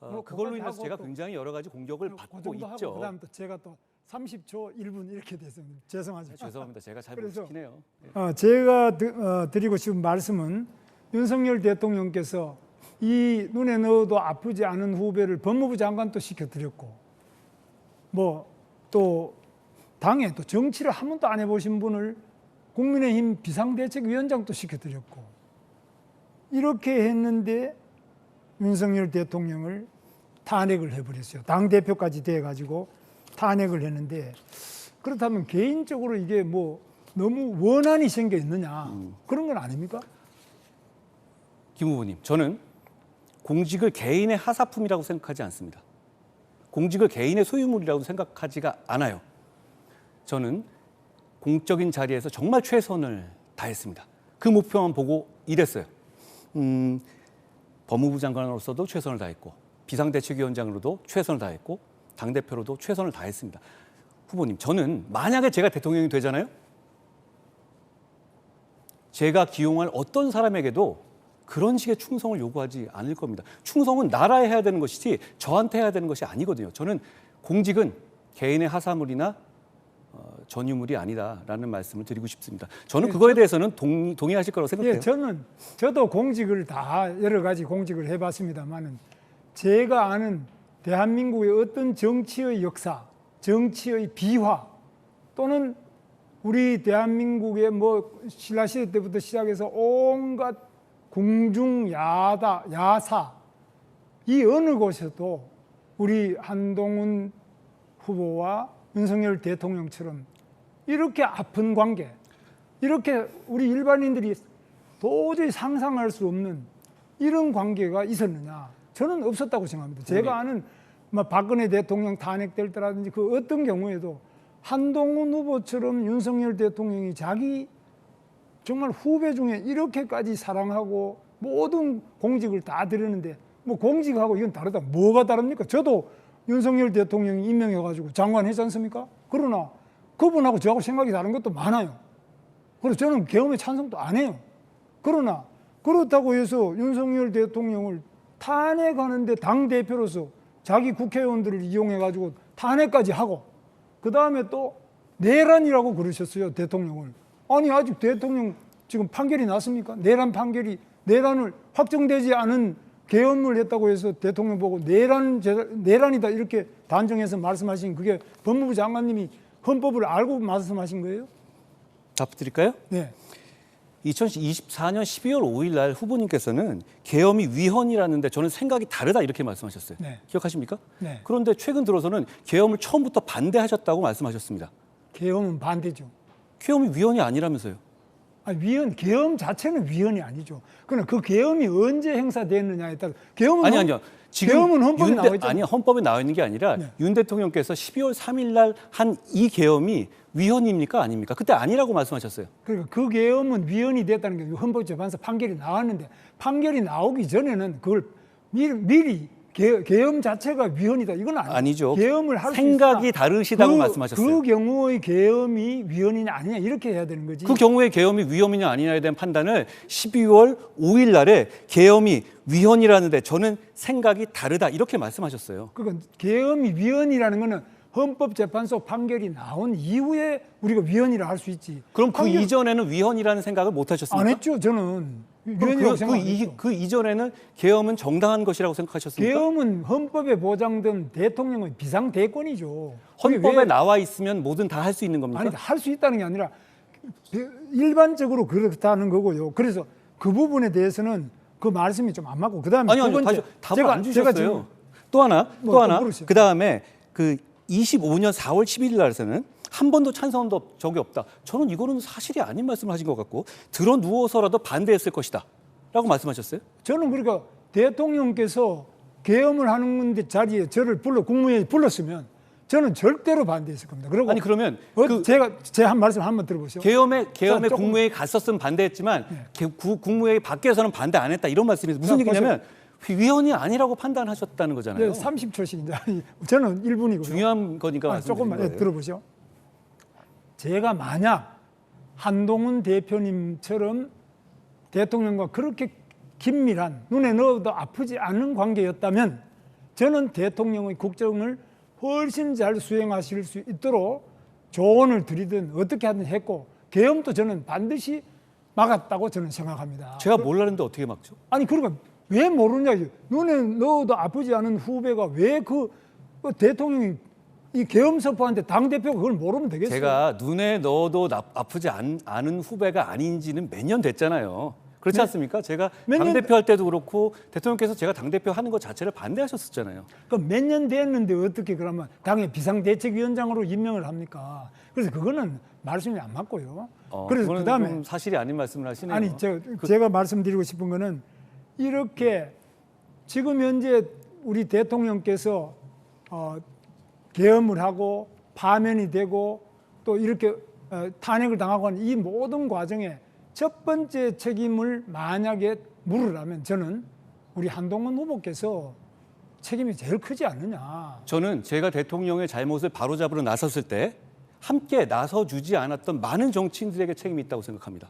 그걸로 인해서 제가 굉장히 여러 가지 공격을 받고 있죠. 그다음 또 제가 또 30초 1분 이렇게 돼서 죄송하죠. 죄송합니다. 제가 잘 못 시키네요. 제가 드리고 싶은 말씀은 윤석열 대통령께서 이 눈에 넣어도 아프지 않은 후배를 법무부 장관도 시켜드렸고 뭐 또 당에 또 정치를 한 번도 안 해보신 분을 국민의힘 비상대책위원장도 시켜드렸고 이렇게 했는데 윤석열 대통령을 탄핵을 해버렸어요. 당대표까지 돼가지고 탄핵을 했는데 그렇다면 개인적으로 이게 뭐 너무 원한이 생겨 있느냐 그런 건 아닙니까? 김 후보님, 저는 공직을 개인의 하사품이라고 생각하지 않습니다. 공직을 개인의 소유물이라고 생각하지가 않아요. 저는 공적인 자리에서 정말 최선을 다했습니다. 그 목표만 보고 일했어요. 법무부 장관으로서도 최선을 다했고 비상대책위원장으로도 최선을 다했고 당대표로도 최선을 다했습니다. 후보님, 저는 만약에 제가 대통령이 되잖아요. 제가 기용할 어떤 사람에게도 그런 식의 충성을 요구하지 않을 겁니다. 충성은 나라에 해야 되는 것이지 저한테 해야 되는 것이 아니거든요. 저는 공직은 개인의 하사물이나 전유물이 아니다라는 말씀을 드리고 싶습니다. 저는 그거에 대해서는 동의하실 거라고 생각해요. 저도 공직을 다 여러 가지 공직을 해봤습니다만은 제가 아는 대한민국의 어떤 정치의 역사, 정치의 비화 또는 우리 대한민국의 뭐 신라시대 때부터 시작해서 온갖 궁중 야사 이 어느 곳에도 우리 한동훈 후보와 윤석열 대통령처럼 이렇게 아픈 관계, 이렇게 우리 일반인들이 도저히 상상할 수 없는 이런 관계가 있었느냐? 저는 없었다고 생각합니다. 제가 아는 박근혜 대통령 탄핵될 때라든지 그 어떤 경우에도 한동훈 후보처럼 윤석열 대통령이 자기 정말 후배 중에 이렇게까지 사랑하고 모든 공직을 다 드렸는데 뭐 공직하고 이건 다르다. 뭐가 다릅니까? 저도 윤석열 대통령이 임명해가지고 장관 했지 않습니까? 그러나 그분하고 저하고 생각이 다른 것도 많아요. 그래서 저는 계엄에 찬성도 안 해요. 그러나 그렇다고 해서 윤석열 대통령을 탄핵하는데 당대표로서 자기 국회의원들을 이용해가지고 탄핵까지 하고 그 다음에 또 내란이라고 그러셨어요. 대통령을. 아니 아직 대통령 지금 판결이 났습니까? 내란을 확정되지 않은 계엄을 했다고 해서 대통령 보고 내란이다 이렇게 단정해서 말씀하신 그게 법무부 장관님이 헌법을 알고 말씀하신 거예요? 답 드릴까요? 네. 2024년 12월 5일 날 후보님께서는 계엄이 위헌이라는데 저는 생각이 다르다 이렇게 말씀하셨어요. 네. 기억하십니까? 네. 그런데 최근 들어서는 계엄을 처음부터 반대하셨다고 말씀하셨습니다. 계엄은 반대죠. 계엄이 위헌이 아니라면서요? 계엄 자체는 위헌이 아니죠. 그러나 그 계엄이 언제 행사됐느냐에 따라 아니요. 지금 계엄은 헌법에 나와 있죠. 아니 헌법에 나와 있는 게 아니라 네. 윤 대통령께서 12월 3일 날 한 이 계엄이 위헌입니까 아닙니까? 그때 아니라고 말씀하셨어요. 그러니까 그 계엄은 위헌이 됐다는 게 헌법재판소 판결이 나왔는데 판결이 나오기 전에는 그걸 미리 계엄 자체가 위헌이다. 이건 아니죠. 계엄을 할 수 생각이 다르시다고 말씀하셨어요. 그 경우의 계엄이 위헌이냐 아니냐 이렇게 해야 되는 거지. 그 경우에 계엄이 위헌이냐 아니냐에 대한 판단을 12월 5일 날에 계엄이 위헌이라는데 저는 생각이 다르다 이렇게 말씀하셨어요. 그러니까 계엄이 위헌이라는 거는 헌법재판소 판결이 나온 이후에 우리가 위헌이라 할 수 있지. 그럼 그 이전에는 위헌이라는 생각을 못 하셨습니까? 안 했죠. 저는. 그 이전에는 계엄은 정당한 것이라고 생각하셨습니까? 계엄은 헌법에 보장된 대통령의 비상대권이죠. 헌법에 나와 있으면 뭐든 다 할 수 있는 겁니까? 아니, 할 수 있다는 게 아니라 일반적으로 그렇다는 거고요. 그래서 그 부분에 대해서는 그 말씀이 좀 안 맞고 그다음에 아니요, 답을 안 주셨어요. 또 하나. 그다음에 그 25년 4월 11일 날에서는 한 번도 찬성한 적이 없다. 저는 이거는 사실이 아닌 말씀을 하신 것 같고 들어 누워서라도 반대했을 것이다 라고 말씀하셨어요. 저는 그러니까 대통령께서 계엄을 하는 건데 자리에 저를 국무회의에 불렀으면 저는 절대로 반대했을 겁니다. 그리고 아니 그러면 제 한 말씀 한번 들어보시죠. 계엄에 국무회의 갔었으면 반대했지만 국무회의 밖에서는 반대 안 했다 이런 말씀이 무슨 얘기냐면 위헌이 아니라고 판단하셨다는 거잖아요. 네, 30초씩인데 저는 1분이고요. 중요한 거니까 말씀드린 조금만 거예요. 들어보죠. 제가 만약 한동훈 대표님처럼 대통령과 그렇게 긴밀한 눈에 넣어도 아프지 않은 관계였다면 저는 대통령의 국정을 훨씬 잘 수행하실 수 있도록 조언을 드리든 어떻게 하든 했고 계엄도 저는 반드시 막았다고 저는 생각합니다. 제가 몰랐는데 어떻게 막죠? 아니 그러니까 왜 모르냐? 눈에 넣어도 아프지 않은 후배가 왜 그 대통령이 이 계엄 선포하는데 당 대표가 그걸 모르면 되겠어요? 제가 눈에 넣어도 아프지 않은 후배가 아닌지는 몇 년 됐잖아요. 그렇지 네. 않습니까? 제가 몇 년- 당대표 할 때도 그렇고 대통령께서 제가 당대표 하는 것 자체를 반대하셨었잖아요. 그럼 몇 년 됐는데 어떻게 그러면 당의 비상대책위원장으로 임명을 합니까? 그래서 그거는 말씀이 안 맞고요. 그래서 그거는 그다음에 좀 사실이 아닌 말씀을 하시네요. 아니 제가 말씀드리고 싶은 거는 이렇게 지금 현재 우리 대통령께서 계엄을 하고 파면이 되고 또 이렇게 탄핵을 당하고 하는 이 모든 과정에 첫 번째 책임을 만약에 물으라면 저는 우리 한동훈 후보께서 책임이 제일 크지 않느냐. 저는 제가 대통령의 잘못을 바로잡으러 나섰을 때 함께 나서주지 않았던 많은 정치인들에게 책임이 있다고 생각합니다.